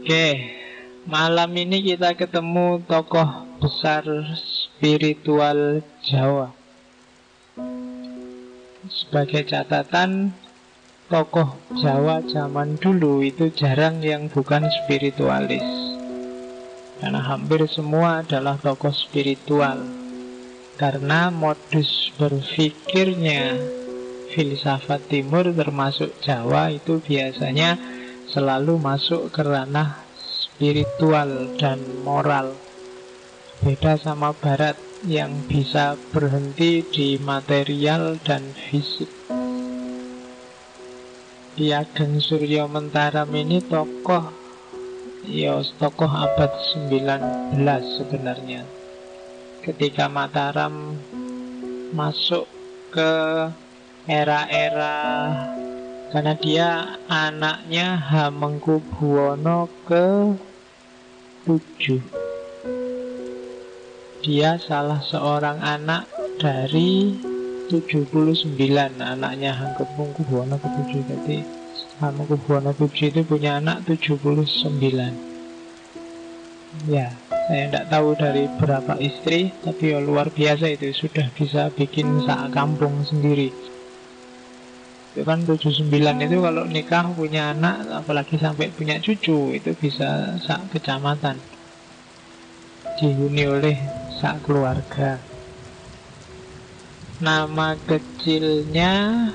Oke, malam ini kita ketemu tokoh besar spiritual Jawa. Sebagai catatan, tokoh Jawa zaman dulu itu jarang yang bukan spiritualis, karena hampir semua adalah tokoh spiritual. Karena modus berpikirnya filsafat timur termasuk Jawa itu biasanya selalu masuk ke ranah spiritual dan moral. Beda sama Barat yang bisa berhenti di material dan fisik. Ki Ageng Suryo Mentaram ini tokoh abad 19 sebenarnya. Ketika Mataram masuk ke era-era, karena dia anaknya Hamengkubuwono ke-7. Dia salah seorang anak dari 79 anaknya Hamengkubuwono ke-7. Jadi Hamengkubuwono ke-7 itu punya anak 79. Ya, saya tidak tahu dari berapa istri, tapi ya luar biasa itu, sudah bisa bikin sak kampung sendiri. Itu kan 79 itu kalau nikah punya anak, apalagi sampai punya cucu, itu bisa sak kecamatan, dihuni oleh sak keluarga. Nama kecilnya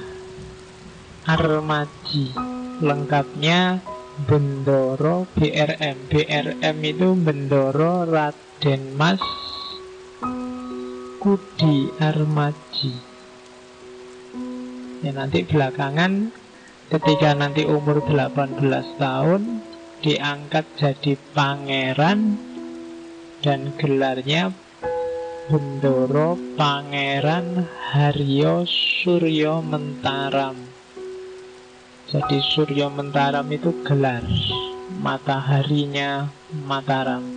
Armadji, lengkapnya Bendoro BRM. BRM itu Bendoro Raden Mas Kudi Armadji. Ya, nanti belakangan ketika nanti umur 18 tahun diangkat jadi pangeran dan gelarnya Bendoro Pangeran Haryo Suryo Mentaram. Jadi Suryo Mentaram itu gelar, mataharinya Mataram.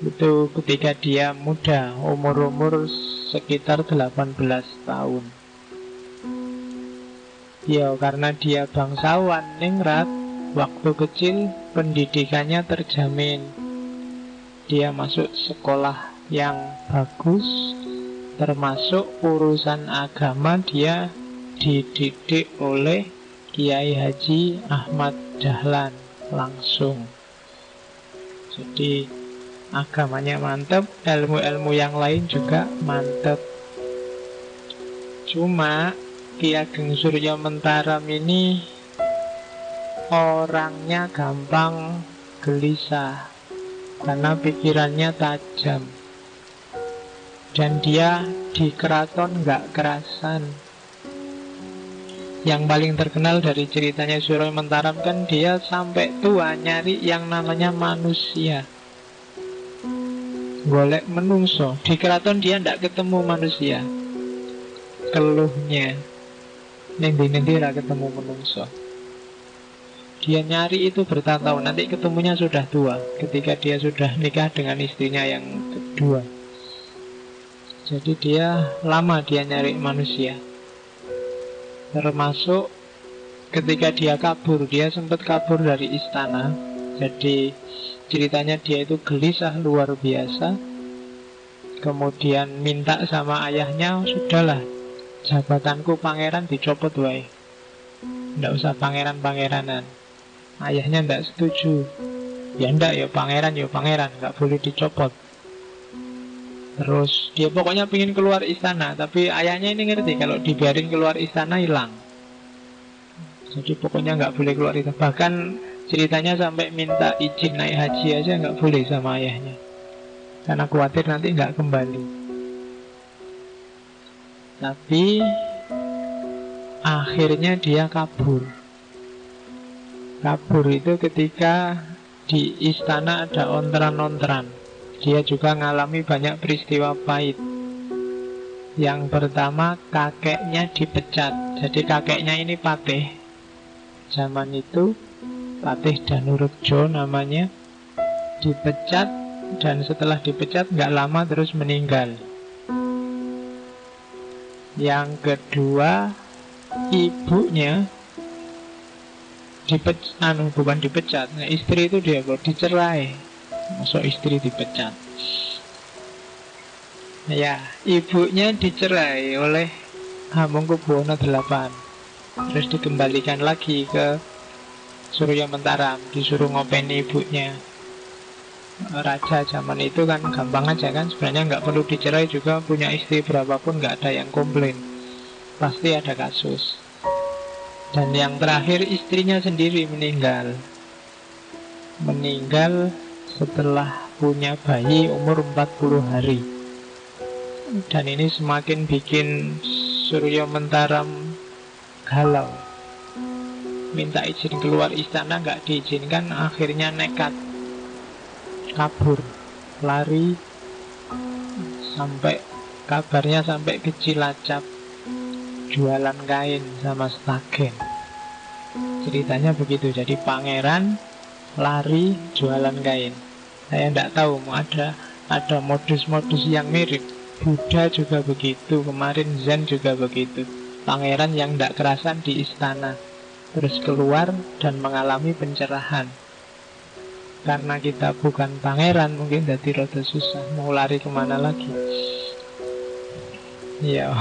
Itu ketika dia muda, umur sekitar 18 tahun. Ya, karena dia bangsawan ningrat, waktu kecil pendidikannya terjamin. Dia masuk sekolah yang bagus, termasuk urusan agama dia dididik oleh Kiai Haji Ahmad Dahlan langsung. Jadi agamanya mantep, ilmu-ilmu yang lain juga mantep. Cuma Ki Ageng Suryo Mentaram ini orangnya gampang gelisah karena pikirannya tajam. Dan dia di keraton gak kerasan. Yang paling terkenal dari ceritanya Suryo Mentaram kan dia sampai tua nyari yang namanya manusia, golek menungso. Di keraton dia tidak ketemu manusia. Keluhnya nendi-nendi tidak ketemu menungso. Dia nyari itu bertahun-tahun, nanti ketemunya sudah tua, ketika dia sudah nikah dengan istrinya yang kedua. Jadi dia lama dia nyari manusia. Termasuk ketika dia kabur, dia sempat kabur dari istana. Jadi ceritanya dia itu gelisah luar biasa. Kemudian minta sama ayahnya, sudahlah, jabatanku pangeran dicopot wae, ndak usah pangeran-pangeranan. Ayahnya ndak setuju. Ya ndak, ya pangeran, nggak boleh dicopot. Terus dia pokoknya pengen keluar istana, tapi ayahnya ini ngerti kalau dibiarin keluar istana hilang. Jadi pokoknya nggak boleh keluar istana. Bahkan ceritanya sampai minta izin naik haji aja nggak boleh sama ayahnya, karena khawatir nanti nggak kembali. Tapi akhirnya dia kabur. Kabur itu ketika di istana ada ontran-ontran. Dia juga ngalami banyak peristiwa pahit. Yang pertama, kakeknya dipecat. Jadi kakeknya ini patih. Zaman itu Patih Danurejo namanya. Dipecat, dan setelah dipecat gak lama terus meninggal. Yang kedua, ibunya bukan dipecat. Nah, istri itu dia kok dicerai. Masuk istri dipecat. Ya, ibunya dicerai oleh Hamengkubuwono VIII. Terus dikembalikan lagi ke Surya Mentaram, disuruh ngopeni ibunya. Raja zaman itu kan gampang aja kan, sebenarnya nggak perlu dicerai juga, punya istri berapapun nggak ada yang komplain, pasti ada kasus. Dan yang terakhir istrinya sendiri meninggal setelah punya bayi umur 40 hari. Dan ini semakin bikin Surya Mentaram galau, minta izin keluar istana nggak diizinkan, akhirnya nekat kabur, lari, sampai kabarnya sampai ke Cilacap, jualan kain sama Stagen. Ceritanya begitu. Jadi pangeran lari jualan kain. Saya tidak tahu ada modus-modus yang mirip. Buddha juga begitu, kemarin Zen juga begitu. Pangeran yang tidak kerasan di istana, terus keluar dan mengalami pencerahan. Karena kita bukan pangeran, mungkin jadi rada susah, mau lari kemana lagi. Ya,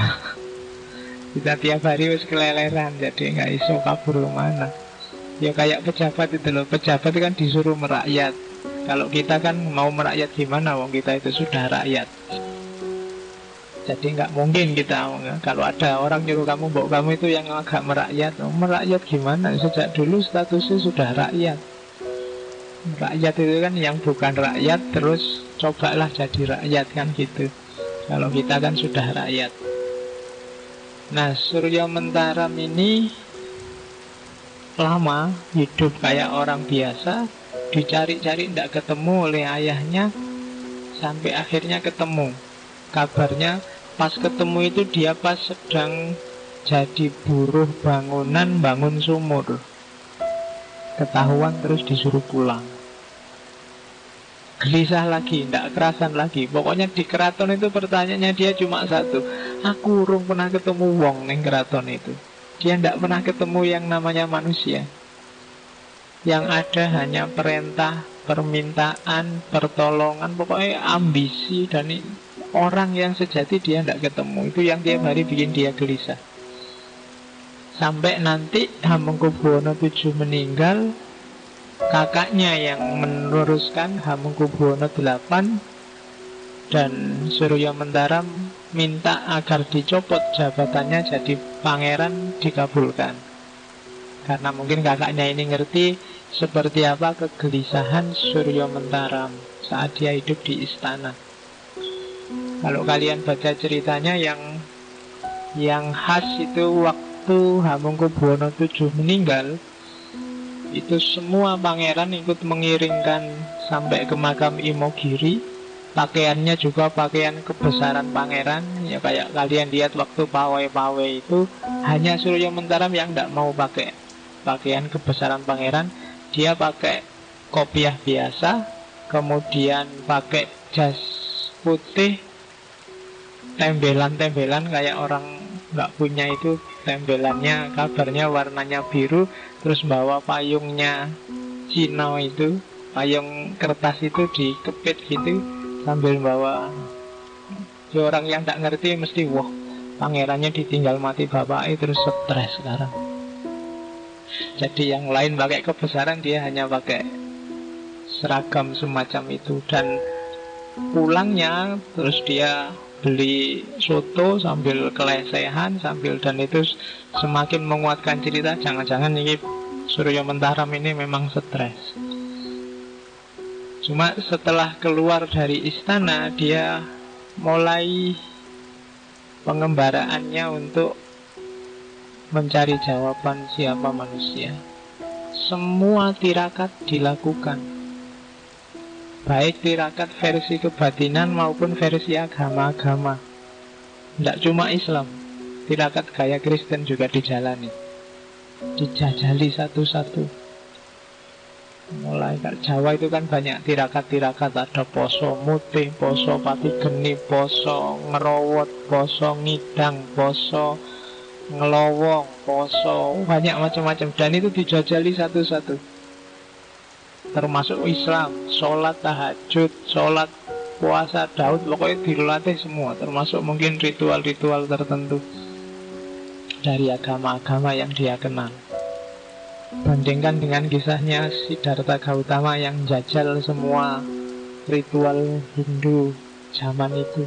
kita tiap hari harus keleleran, jadi nggak iso kabur kemana. Ya kayak pejabat itu loh, pejabat kan disuruh merakyat. Kalau kita kan mau merakyat gimana, wong kita itu sudah rakyat. Jadi nggak mungkin kita, kalau ada orang nyuruh kamu, mbok kamu itu yang agak merakyat. Merakyat gimana, sejak dulu statusnya sudah rakyat. Rakyat itu kan yang bukan rakyat terus cobalah jadi rakyat kan gitu. Kalau kita kan sudah rakyat. Nah, Surya Mentaram ini lama hidup kayak orang biasa, dicari-cari tidak ketemu oleh ayahnya, sampai akhirnya ketemu. Kabarnya pas ketemu itu dia pas sedang jadi buruh bangunan, bangun sumur. Ketahuan terus disuruh pulang. Gelisah lagi, tidak kerasan lagi. Pokoknya di keraton itu pertanyaannya dia cuma satu. Aku urung pernah ketemu wong neng keraton itu. Dia tidak pernah ketemu yang namanya manusia. Yang ada hanya perintah, permintaan, pertolongan, pokoknya ambisi. Dan orang yang sejati dia tidak ketemu. Itu yang tiap hari bikin dia gelisah. Sampai nanti Hamengkubuwono VII meninggal, kakaknya yang meneruskan Hamengkubuwono VIII, dan Surya Mentaram minta agar dicopot jabatannya jadi pangeran, dikabulkan. Karena mungkin kakaknya ini ngerti seperti apa kegelisahan Surya Mentaram saat dia hidup di istana. Kalau kalian baca ceritanya yang khas itu waktu Hamengkubuwono VII meninggal, itu semua pangeran ikut mengiringkan sampai ke makam Imogiri. Pakaiannya juga pakaian kebesaran pangeran. Ya kayak kalian lihat waktu pawai-pawai itu, hanya Surya Mentaram yang tidak mau pakai pakaian kebesaran pangeran. Dia pakai kopiah biasa, kemudian pakai jas putih, tembelan-tembelan kayak orang nggak punya itu, tembelannya kabarnya warnanya biru, terus bawa payungnya Cina itu, payung kertas itu dikepit gitu sambil bawa. Ya, orang yang tak ngerti mesti wah, pangerannya ditinggal mati bapaknya, terus stres sekarang. Jadi yang lain pakai kebesaran, dia hanya pakai seragam semacam itu. Dan pulangnya terus dia beli soto sambil kelesehan dan itu semakin menguatkan cerita. Jangan-jangan ini Surya Mentaram ini memang stres. Cuma setelah keluar dari istana, dia mulai pengembaraannya untuk mencari jawaban siapa manusia. Semua tirakat dilakukan, baik tirakat versi kebatinan maupun versi agama-agama. Tidak cuma Islam, tirakat gaya Kristen juga dijalani, dijajali satu-satu. Mulai ke Jawa itu kan banyak tirakat-tirakat, ada poso mutih, poso pati geni, poso ngerowot, poso ngidang, poso ngelowong, poso, banyak macam-macam. Dan itu dijajali satu-satu. Termasuk Islam, sholat tahajud, sholat puasa Daud, pokoknya dilatih semua. Termasuk mungkin ritual-ritual tertentu dari agama-agama yang dia kenal. Bandingkan dengan kisahnya Siddhartha Gautama yang jajal semua ritual Hindu zaman itu,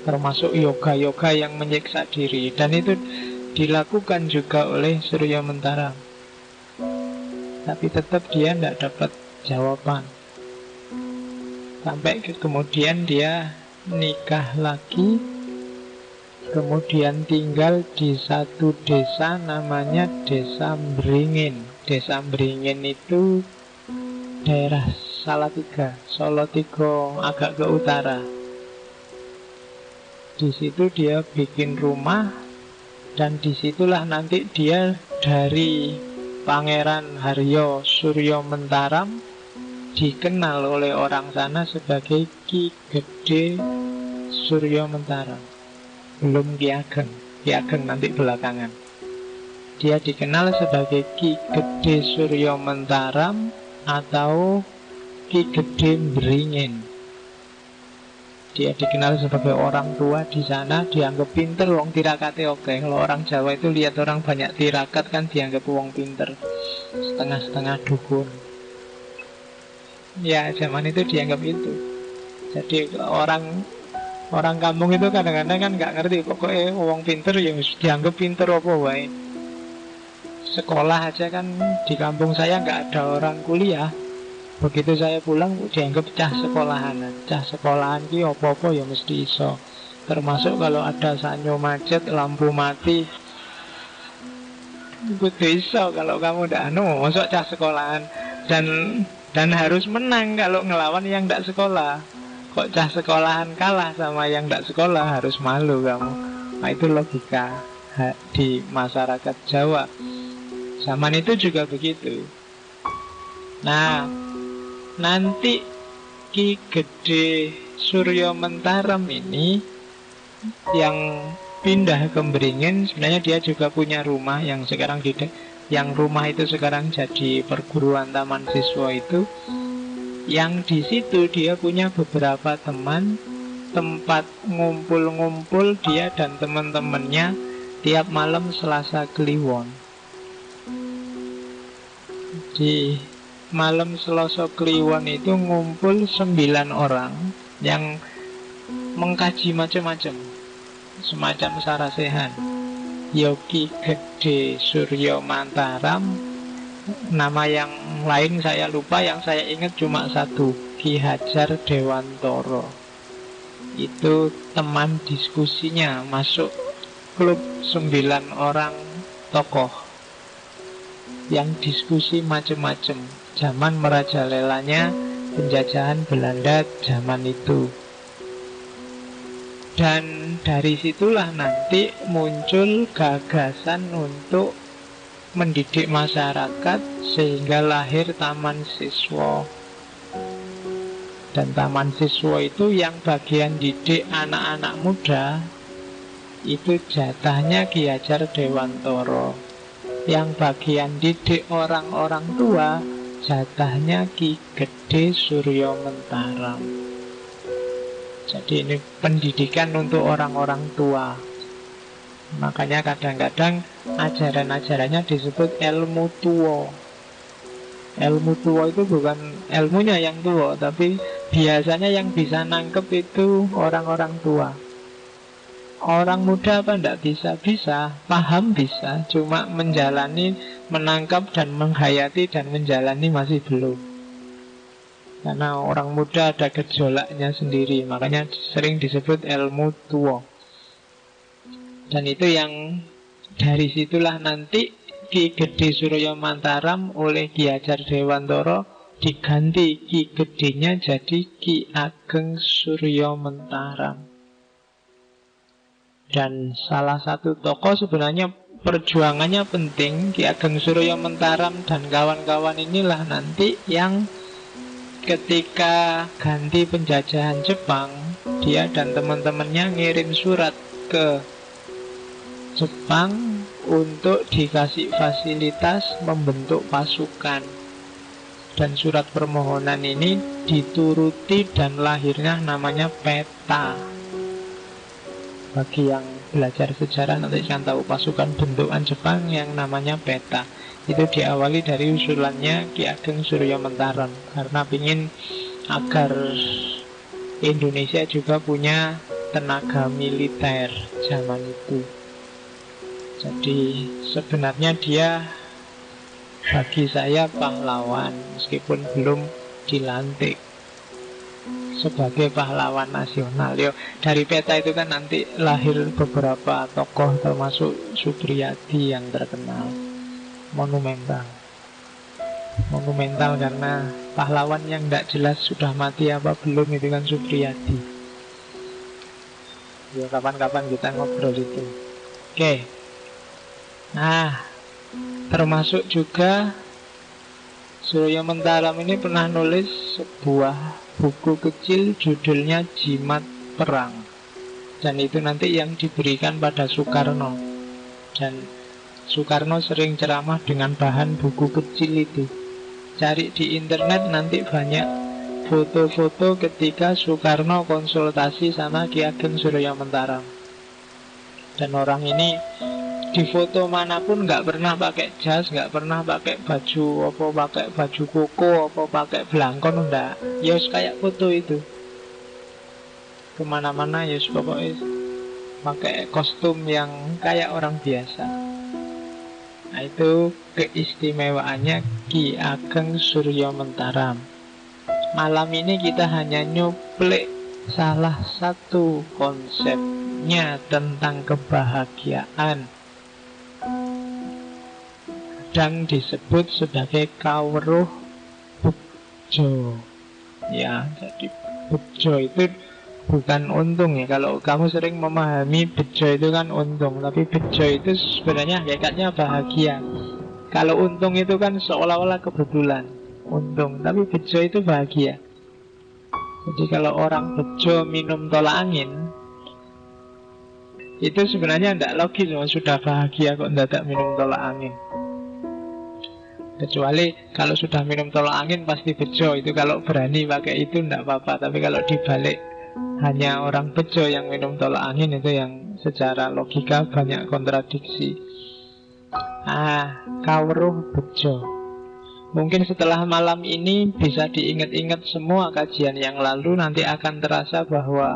termasuk yoga-yoga yang menyiksa diri. Dan itu dilakukan juga oleh Surya Mentara. Tapi tetap dia tidak dapat jawaban. Sampai kemudian dia nikah lagi, kemudian tinggal di satu desa namanya Desa Mbringin. Desa Mbringin itu daerah Salatiga, Solotigo agak ke utara. Di situ dia bikin rumah, dan disitulah nanti dia dari Pangeran Haryo Suryo Mentaram dikenal oleh orang sana sebagai Ki Gede Suryo Mentaram. Belum Ki Ageng. Ki Ageng nanti belakangan. Dia dikenal sebagai Ki Gede Suryo Mentaram atau Ki Gede Mbringin. Dia dikenal sebagai orang tua di sana, dianggap pinter, wong tirakate oke. Kalau orang Jawa itu lihat orang banyak tirakat kan dianggap wong pinter, setengah-setengah dukun. Ya zaman itu dianggap itu. Jadi orang kampung itu kadang-kadang kan nggak ngerti, pokoknya wong pinter ya dianggap pinter apa wae. Sekolah aja kan di kampung saya nggak ada orang kuliah. Begitu saya pulang dianggap cah sekolahan. Cah sekolahan ki apa-apa ya mesti iso. Termasuk kalau ada sanyo macet, lampu mati, itu iso kalau kamu ndak masuk cah sekolahan. Dan harus menang kalau ngelawan yang ndak sekolah. Kok cah sekolahan kalah sama yang ndak sekolah, harus malu kamu. Nah itu logika di masyarakat Jawa. Zaman itu juga begitu. Nah, nanti Ki Gede Suryo Mentaram ini yang pindah ke Beringin, sebenarnya dia juga punya rumah yang sekarang yang rumah itu sekarang jadi perguruan taman siswa itu. Yang di situ dia punya beberapa teman, tempat ngumpul-ngumpul dia dan teman-temannya tiap malam Selasa Kliwon. Di malam Selasa Kliwon itu ngumpul 9 orang yang mengkaji macam-macam, semacam sarasehan. Yogi Gede Suryo Mentaram, nama yang lain saya lupa, yang saya ingat cuma satu, Ki Hajar Dewantoro. Itu teman diskusinya, masuk klub 9 orang tokoh yang diskusi macam-macam. Zaman merajalelanya penjajahan Belanda zaman itu. Dan dari situlah nanti muncul gagasan untuk mendidik masyarakat sehingga lahir Taman Siswa. Dan Taman Siswa itu yang bagian didik anak-anak muda, itu jatahnya Ki Hajar Dewantoro. Yang bagian didik orang-orang tua, jatahnya Ki Gede Suryo Mentaram. Jadi ini pendidikan untuk orang-orang tua. Makanya kadang-kadang ajaran-ajarannya disebut ilmu tua. Ilmu tua itu bukan ilmunya yang tua, tapi biasanya yang bisa nangkep itu orang-orang tua. Orang muda apa enggak bisa? Bisa, paham bisa. Cuma menjalani, menangkap dan menghayati dan menjalani masih belum. Karena orang muda ada gejolaknya sendiri, makanya sering disebut ilmu tua. Dan itu yang dari situlah nanti Ki Gede Suryo Mentaram oleh Ki Hajar Dewantoro diganti Ki Gedenya jadi Ki Ageng Suryo Mentaram. Dan salah satu tokoh sebenarnya perjuangannya penting, Ki Ageng Suryo Mentaram dan kawan-kawan inilah nanti yang ketika ganti penjajahan Jepang, dia dan teman-temannya ngirim surat ke Jepang untuk dikasih fasilitas membentuk pasukan. Dan surat permohonan ini dituruti dan lahirnya namanya peta. Bagi yang belajar sejarah nanti akan tahu pasukan bentukan Jepang yang namanya peta. Itu diawali dari usulannya Ki Ageng Suryo Mentaram, karena ingin agar Indonesia juga punya tenaga militer zaman itu. Jadi sebenarnya dia bagi saya pahlawan, meskipun belum dilantik sebagai pahlawan nasional. Yo, dari peta itu kan nanti lahir beberapa tokoh termasuk Supriyadi yang terkenal, monumental. Monumental karena pahlawan yang tidak jelas sudah mati apa belum itu kan Supriyadi. Ya kapan-kapan kita ngobrol itu. Oke. Nah, termasuk juga Suryo Mentaram ini pernah nulis sebuah buku kecil judulnya Jimat Perang. Dan itu nanti yang diberikan pada Soekarno. Dan Soekarno sering ceramah dengan bahan buku kecil itu. Cari di internet nanti banyak foto-foto ketika Soekarno konsultasi sama Ki Ageng Suryo Mentaram. Dan orang ini di foto manapun nggak pernah pakai jas, nggak pernah pakai baju apa, pakai baju koko apa, pakai belangkon, enggak. Ya kayak foto itu. Kemana-mana ya pokoknya pakai kostum yang kayak orang biasa. Nah itu keistimewaannya Ki Ageng Suryo Mentaram. Malam ini kita hanya nyuplik salah satu konsepnya tentang kebahagiaan, kadang disebut sebagai kawruh bejo. Ya, jadi bejo itu bukan untung ya. Kalau kamu sering memahami bejo itu kan untung, tapi bejo itu sebenarnya hakikatnya bahagia. Kalau untung itu kan seolah-olah kebetulan untung, tapi bejo itu bahagia. Jadi kalau orang bejo minum tolak angin, itu sebenarnya tidak logis, sudah bahagia kok tidak minum tolak angin. Kecuali kalau sudah minum tolak angin pasti bejo. Itu kalau berani pakai itu tidak apa-apa. Tapi kalau dibalik hanya orang bejo yang minum tolak angin, itu yang secara logika banyak kontradiksi. Kawruh bejo. Mungkin setelah malam ini bisa diingat-ingat semua kajian yang lalu. Nanti akan terasa bahwa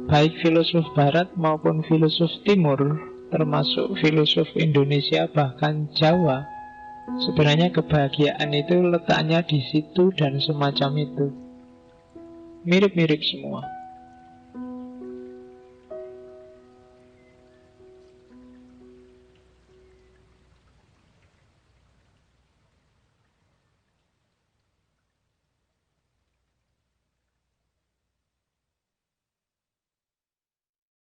baik filosof barat maupun filosof timur, termasuk filosof Indonesia bahkan Jawa, sebenarnya kebahagiaan itu letaknya di situ dan semacam itu. Mirip-mirip semua.